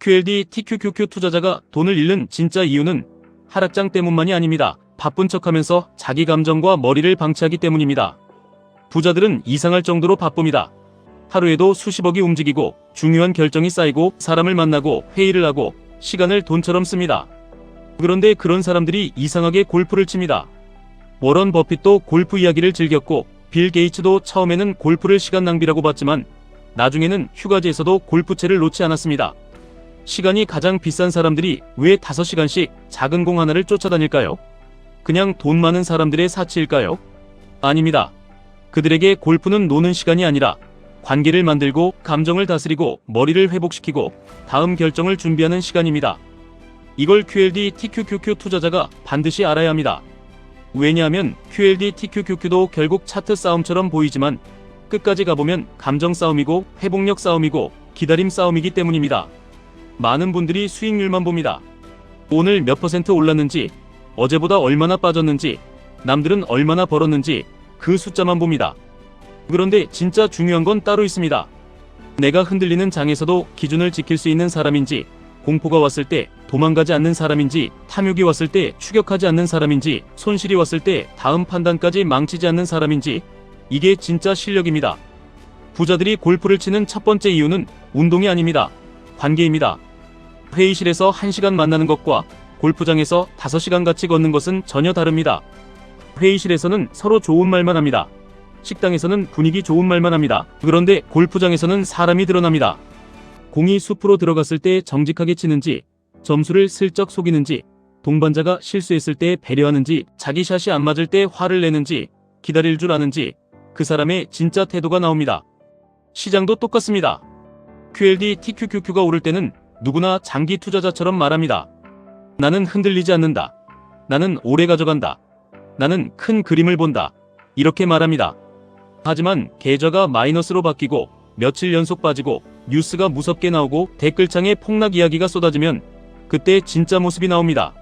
QLD TQQQ 투자자가 돈을 잃는 진짜 이유는 하락장 때문만이 아닙니다. 바쁜 척하면서 자기 감정과 머리를 방치하기 때문입니다. 부자들은 이상할 정도로 바쁩니다. 하루에도 수십억이 움직이고 중요한 결정이 쌓이고 사람을 만나고 회의를 하고 시간을 돈처럼 씁니다. 그런데 그런 사람들이 이상하게 골프를 칩니다. 워런 버핏도 골프 이야기를 즐겼고 빌 게이츠도 처음에는 골프를 시간 낭비라고 봤지만 나중에는 휴가지에서도 골프채를 놓지 않았습니다. 시간이 가장 비싼 사람들이 왜 5시간씩 작은 공 하나를 쫓아다닐까요? 그냥 돈 많은 사람들의 사치일까요? 아닙니다. 그들에게 골프는 노는 시간이 아니라 관계를 만들고 감정을 다스리고 머리를 회복시키고 다음 결정을 준비하는 시간입니다. 이걸 QLD TQQQ 투자자가 반드시 알아야 합니다. 왜냐하면 QLD TQQQ도 결국 차트 싸움처럼 보이지만 끝까지 가보면 감정 싸움이고 회복력 싸움이고 기다림 싸움이기 때문입니다. 많은 분들이 수익률만 봅니다. 오늘 몇 퍼센트 올랐는지, 어제보다 얼마나 빠졌는지, 남들은 얼마나 벌었는지 그 숫자만 봅니다. 그런데 진짜 중요한 건 따로 있습니다. 내가 흔들리는 장에서도 기준을 지킬 수 있는 사람인지, 공포가 왔을 때 도망가지 않는 사람인지, 탐욕이 왔을 때 추격하지 않는 사람인지, 손실이 왔을 때 다음 판단까지 망치지 않는 사람인지, 이게 진짜 실력입니다. 부자들이 골프를 치는 첫 번째 이유는 운동이 아닙니다. 관계입니다. 회의실에서 1시간 만나는 것과 골프장에서 5시간 같이 걷는 것은 전혀 다릅니다. 회의실에서는 서로 좋은 말만 합니다. 식당에서는 분위기 좋은 말만 합니다. 그런데 골프장에서는 사람이 드러납니다. 공이 숲으로 들어갔을 때 정직하게 치는지, 점수를 슬쩍 속이는지, 동반자가 실수했을 때 배려하는지, 자기 샷이 안 맞을 때 화를 내는지, 기다릴 줄 아는지 그 사람의 진짜 태도가 나옵니다. 시장도 똑같습니다. QLD TQQQ가 오를 때는 누구나 장기 투자자처럼 말합니다. 나는 흔들리지 않는다. 나는 오래 가져간다. 나는 큰 그림을 본다. 이렇게 말합니다. 하지만 계좌가 마이너스로 바뀌고 며칠 연속 빠지고 뉴스가 무섭게 나오고 댓글창에 폭락 이야기가 쏟아지면 그때 진짜 모습이 나옵니다.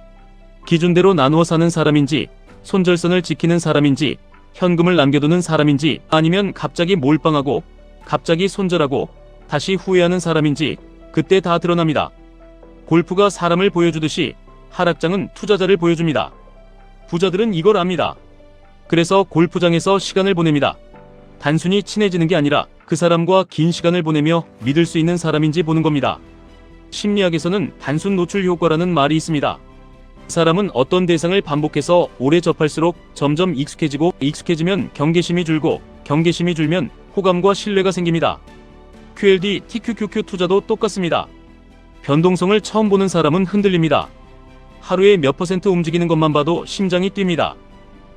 기준대로 나누어 사는 사람인지, 손절선을 지키는 사람인지, 현금을 남겨두는 사람인지, 아니면 갑자기 몰빵하고 갑자기 손절하고 다시 후회하는 사람인지 그때 다 드러납니다. 골프가 사람을 보여주듯이 하락장은 투자자를 보여줍니다. 부자들은 이걸 압니다. 그래서 골프장에서 시간을 보냅니다. 단순히 친해지는 게 아니라 그 사람과 긴 시간을 보내며 믿을 수 있는 사람인지 보는 겁니다. 심리학에서는 단순 노출 효과라는 말이 있습니다. 사람은 어떤 대상을 반복해서 오래 접할수록 점점 익숙해지면 경계심이 줄고 경계심이 줄면 호감과 신뢰가 생깁니다. QLD TQQQ 투자도 똑같습니다. 변동성을 처음 보는 사람은 흔들립니다. 하루에 몇 퍼센트 움직이는 것만 봐도 심장이 뜁니다.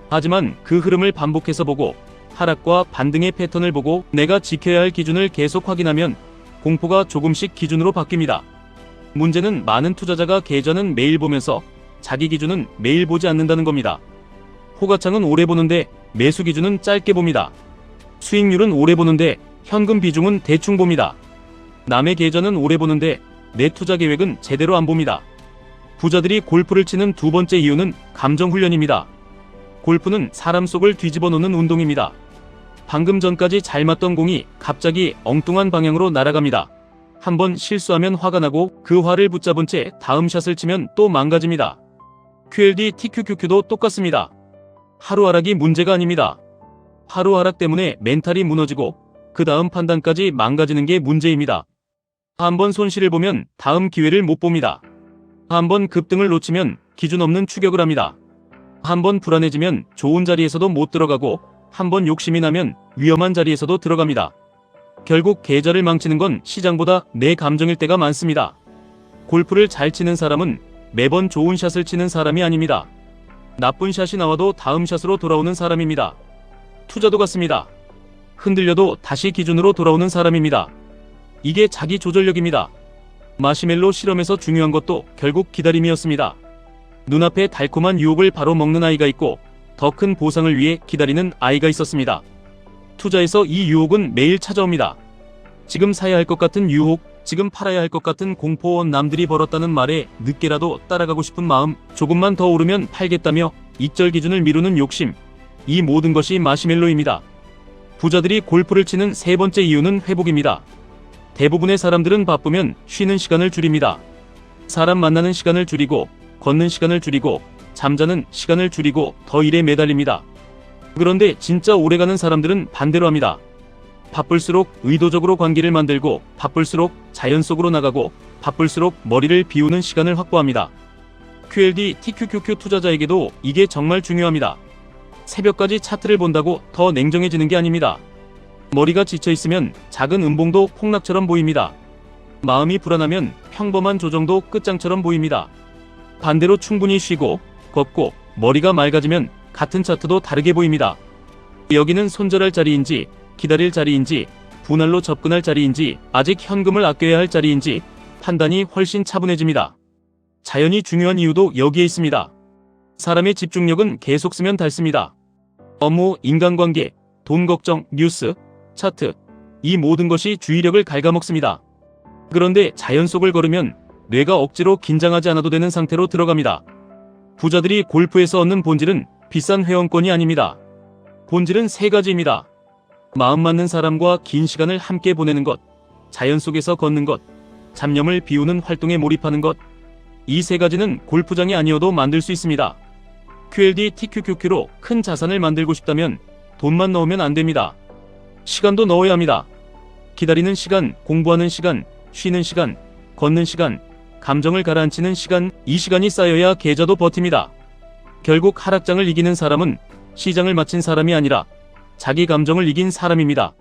하지만 그 흐름을 반복해서 보고 하락과 반등의 패턴을 보고 내가 지켜야 할 기준을 계속 확인하면 공포가 조금씩 기준으로 바뀝니다. 문제는 많은 투자자가 계좌는 매일 보면서 자기 기준은 매일 보지 않는다는 겁니다. 호가창은 오래 보는데 매수 기준은 짧게 봅니다. 수익률은 오래 보는데 현금 비중은 대충 봅니다. 남의 계좌는 오래 보는데 내 투자 계획은 제대로 안 봅니다. 부자들이 골프를 치는 두 번째 이유는 감정 훈련입니다. 골프는 사람 속을 뒤집어 놓는 운동입니다. 방금 전까지 잘 맞던 공이 갑자기 엉뚱한 방향으로 날아갑니다. 한번 실수하면 화가 나고 그 화를 붙잡은 채 다음 샷을 치면 또 망가집니다. QLD TQQQ도 똑같습니다. 하루 하락이 문제가 아닙니다. 하루 하락 때문에 멘탈이 무너지고 그 다음 판단까지 망가지는 게 문제입니다. 한번 손실을 보면 다음 기회를 못 봅니다. 한번 급등을 놓치면 기준 없는 추격을 합니다. 한번 불안해지면 좋은 자리에서도 못 들어가고 한번 욕심이 나면 위험한 자리에서도 들어갑니다. 결국 계좌를 망치는 건 시장보다 내 감정일 때가 많습니다. 골프를 잘 치는 사람은 매번 좋은 샷을 치는 사람이 아닙니다. 나쁜 샷이 나와도 다음 샷으로 돌아오는 사람입니다. 투자도 같습니다. 흔들려도 다시 기준으로 돌아오는 사람입니다. 이게 자기 조절력입니다. 마시멜로 실험에서 중요한 것도 결국 기다림이었습니다. 눈앞에 달콤한 유혹을 바로 먹는 아이가 있고 더 큰 보상을 위해 기다리는 아이가 있었습니다. 투자에서 이 유혹은 매일 찾아옵니다. 지금 사야 할 것 같은 유혹, 지금 팔아야 할 것 같은 공포, 남들이 벌었다는 말에 늦게라도 따라가고 싶은 마음, 조금만 더 오르면 팔겠다며 익절 기준을 미루는 욕심, 이 모든 것이 마시멜로입니다. 부자들이 골프를 치는 세 번째 이유는 회복입니다. 대부분의 사람들은 바쁘면 쉬는 시간을 줄입니다. 사람 만나는 시간을 줄이고, 걷는 시간을 줄이고, 잠자는 시간을 줄이고 더 일에 매달립니다. 그런데 진짜 오래가는 사람들은 반대로 합니다. 바쁠수록 의도적으로 관계를 만들고, 바쁠수록 자연 속으로 나가고, 바쁠수록 머리를 비우는 시간을 확보합니다. QLD TQQQ 투자자에게도 이게 정말 중요합니다. 새벽까지 차트를 본다고 더 냉정해지는 게 아닙니다. 머리가 지쳐있으면 작은 음봉도 폭락처럼 보입니다. 마음이 불안하면 평범한 조정도 끝장처럼 보입니다. 반대로 충분히 쉬고, 걷고, 머리가 맑아지면 같은 차트도 다르게 보입니다. 여기는 손절할 자리인지, 기다릴 자리인지, 분할로 접근할 자리인지, 아직 현금을 아껴야 할 자리인지 판단이 훨씬 차분해집니다. 자연이 중요한 이유도 여기에 있습니다. 사람의 집중력은 계속 쓰면 닳습니다. 업무, 인간관계, 돈 걱정, 뉴스, 차트, 이 모든 것이 주의력을 갉아먹습니다. 그런데 자연 속을 걸으면 뇌가 억지로 긴장하지 않아도 되는 상태로 들어갑니다. 부자들이 골프에서 얻는 본질은 비싼 회원권이 아닙니다. 본질은 세 가지입니다. 마음 맞는 사람과 긴 시간을 함께 보내는 것, 자연 속에서 걷는 것, 잡념을 비우는 활동에 몰입하는 것. 이 세 가지는 골프장이 아니어도 만들 수 있습니다. QLD TQQQ로 큰 자산을 만들고 싶다면 돈만 넣으면 안 됩니다. 시간도 넣어야 합니다. 기다리는 시간, 공부하는 시간, 쉬는 시간, 걷는 시간, 감정을 가라앉히는 시간, 이 시간이 쌓여야 계좌도 버팁니다. 결국 하락장을 이기는 사람은 시장을 마친 사람이 아니라 자기 감정을 이긴 사람입니다.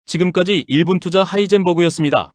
지금까지 1분 투자 하이젠버그였습니다.